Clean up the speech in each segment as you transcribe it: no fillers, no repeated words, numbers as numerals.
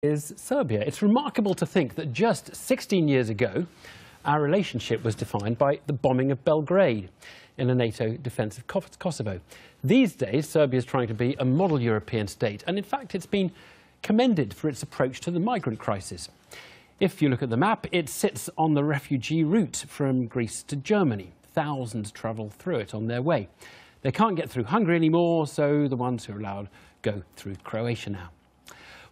Is Serbia. It's remarkable to think that just 16 years ago, our relationship was defined by the bombing of Belgrade in a NATO defence of Kosovo. These days, Serbia is trying to be a model European state, and in fact, it's been commended for its approach to the migrant crisis. If you look at the map, it sits on the refugee route from Greece to Germany. Thousands travel through it on their way. They can't get through Hungary anymore, so the ones who are allowed go through Croatia now.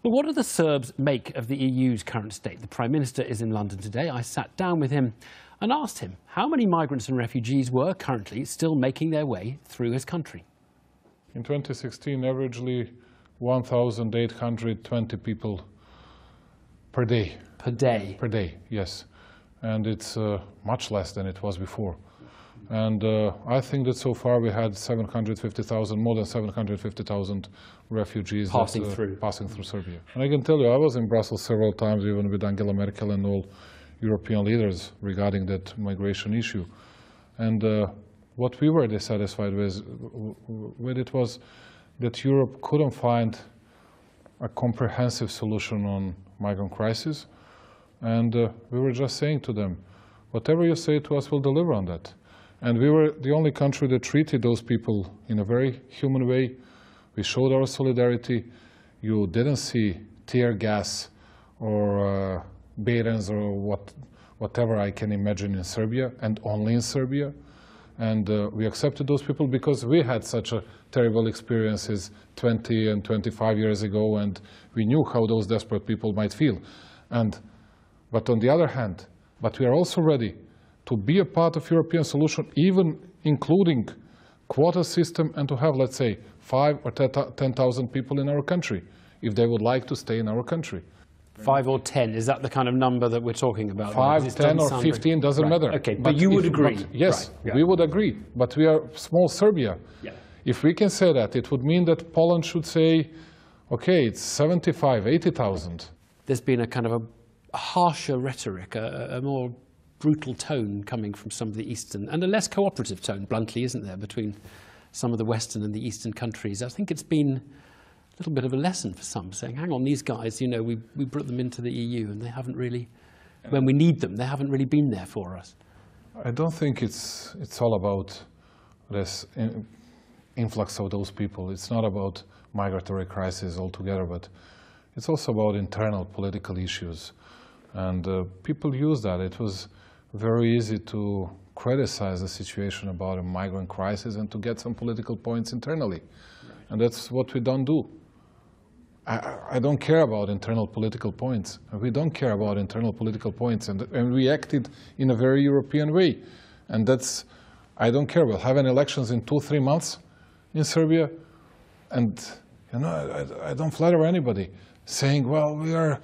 Well, what do the Serbs make of the EU's current state? The Prime Minister is in London today. I sat down with him and asked him how many migrants and refugees were currently still making their way through his country. In 2016, averagely 1,820 people per day. Per day? Per day, yes. And it's much less than it was before. And I think that so far we had 750,000, more than 750,000 refugees passing through Serbia. And I can tell you, I was in Brussels several times, even with Angelom Merkel and all European leaders regarding that migration issue. And what we were dissatisfied with it was that Europe couldn't find a comprehensive solution on migrant crisis. And we were just saying to them, whatever you say to us, we'll deliver on that. And we were the only country that treated those people in a very human way. We showed our solidarity. You didn't see tear gas or batons or whatever I can imagine in Serbia, and only in Serbia. And we accepted those people because we had such a terrible experiences 20 and 25 years ago, and we knew how those desperate people might feel. But on the other hand, we are also ready to be a part of European solution, even including quota system, and to have, let's say, 5 or 10,000 people in our country, if they would like to stay in our country. 5 or 10, is that the kind of number that we're talking about? 5, 10 or 15, doesn't matter. Okay, but you would agree? Yes, right, yeah. We would agree, but we are small Serbia. Yeah. If we can say that, it would mean that Poland should say, okay, it's 75, 80,000. There's been a kind of a harsher rhetoric, a more brutal tone coming from some of the Eastern, and a less cooperative tone, bluntly, isn't there, between some of the Western and the Eastern countries. I think it's been a little bit of a lesson for some, saying, hang on, these guys, you know, we brought them into the EU and they haven't really, when we need them, they haven't really been there for us. I don't think it's all about this influx of those people. It's not about migratory crisis altogether, but it's also about internal political issues. And people use that. It was very easy to criticize the situation about a migrant crisis and to get some political points internally. Right. And that's what we don't do. I don't care about internal political points. We don't care about internal political points. And we acted in a very European way. And that's, I don't care. We'll have elections in 2-3 months in Serbia. And, you know, I don't flatter anybody saying, well,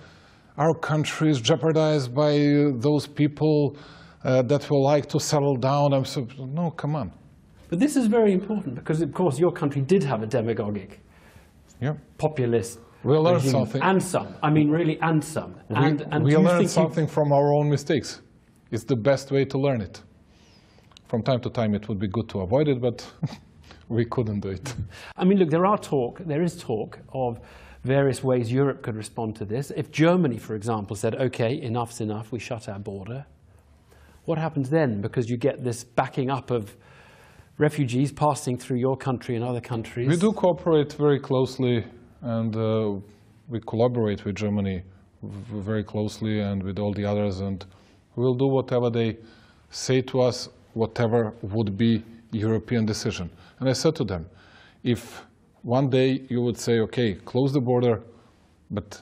our country is jeopardized by those people that will like to settle down. No, come on. But this is very important because, of course, your country did have a demagogic, populist we'll learn something. And some. I mean, really, and some. We learn something from our own mistakes. It's the best way to learn it. From time to time, it would be good to avoid it, but we couldn't do it. I mean, look, there is talk of various ways Europe could respond to this. If Germany, for example, said, okay, enough's enough, we shut our border, what happens then? Because you get this backing up of refugees passing through your country and other countries. We do cooperate very closely, and we collaborate with Germany very closely and with all the others, and we'll do whatever they say to us, whatever would be European decision. And I said to them, if one day you would say, okay, close the border, but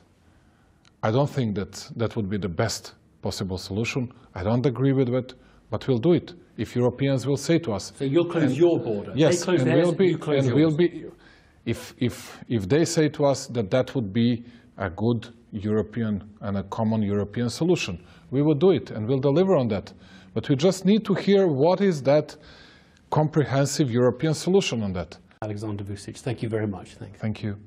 I don't think that would be the best possible solution. I don't agree with it, but we'll do it if Europeans will say to us. So you'll close your border? Yes, they close and theirs, we'll be, you close and yours. we'll be, if they say to us that would be a good European and a common European solution, we will do it and we'll deliver on that. But we just need to hear what is that comprehensive European solution on that. Aleksandar Vučić, thank you very much. Thank you.